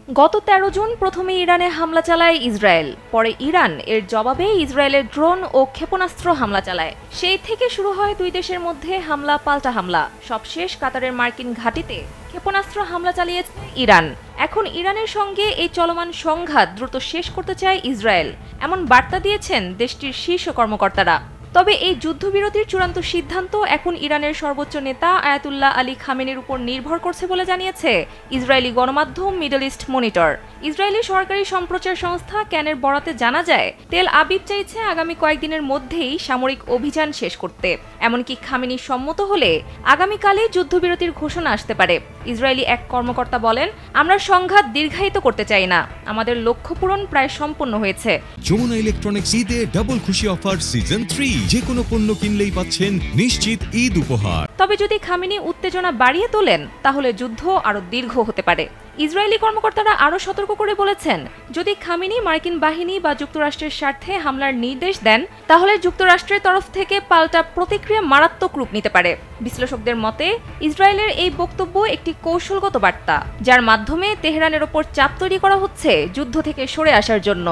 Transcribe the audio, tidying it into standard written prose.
গত ১৩ জুন প্রথমে ইরানে হামলা চালায় ইসরায়েল, পরে ইরান এর জবাবে ইসরায়েলের ড্রোন ও ক্ষেপণাস্ত্র হামলা চালায়। সেই থেকে শুরু হয় দুই দেশের মধ্যে হামলা পাল্টা হামলা। সবশেষ কাতারের মার্কিন ঘাঁটিতে ক্ষেপণাস্ত্র হামলা চালিয়েছে ইরান। এখন ইরানের সঙ্গে এই চলমান সংঘাত দ্রুত শেষ করতে চায় ইসরায়েল, এমন বার্তা দিয়েছেন দেশটির শীর্ষ কর্মকর্তারা। তবে এই যুদ্ধবিরতির চূড়ান্ত সিদ্ধান্ত এখন ইরানের সর্বোচ্চ নেতা আয়াতুল্লাহ আলী খামেনির উপর নির্ভর করছে বলে জানিয়েছে ইসরায়েলি গণমাধ্যম মিডল ইস্ট মনিটর। ইসরায়েলি সরকারি সম্প্রচার সংস্থা ক্যানের বরাতে জানা যায়, তেল আবিব চাইছে আগামী কয়েকদিনের মধ্যেই সামরিক অভিযান শেষ করতে। এমনকি খামেনি সম্মত হলে আগামীকালই যুদ্ধবিরতির ঘোষণা আসতে পারে। ইসরায়েলি এক কর্মকর্তা বলেন, আমরা সংঘাত দীর্ঘায়িত করতে চাই না, আমাদের লক্ষ্য পূরণ প্রায় সম্পন্ন হয়েছে। যমুনা ইলেকট্রনিক্স ঈদে ডাবল খুশি অফার সিজন 3, যে কোনো পণ্য কিনলেই পাচ্ছেন নিশ্চিত ঈদ উপহার। তবে যদি খামেনি উত্তেজনা বাড়িয়ে তোলেন তাহলে যুদ্ধ আরো দীর্ঘ হতে পারে। ইসরায়েলি কর্মকর্তারা আরও সতর্ক করে বলেছেন, যদি খামেনি মার্কিন বাহিনী বা যুক্তরাষ্ট্রের স্বার্থে হামলার নির্দেশ দেন তাহলে যুক্তরাষ্ট্রের তরফ থেকে পাল্টা প্রতিক্রিয়া মারাত্মক রূপ নিতে পারে। বিশ্লেষকদের মতে ইসরায়েলের এই বক্তব্য একটি কৌশলগত বার্তা, যার মাধ্যমে তেহরানের ওপর চাপ তৈরি করা হচ্ছে যুদ্ধ থেকে সরে আসার জন্য।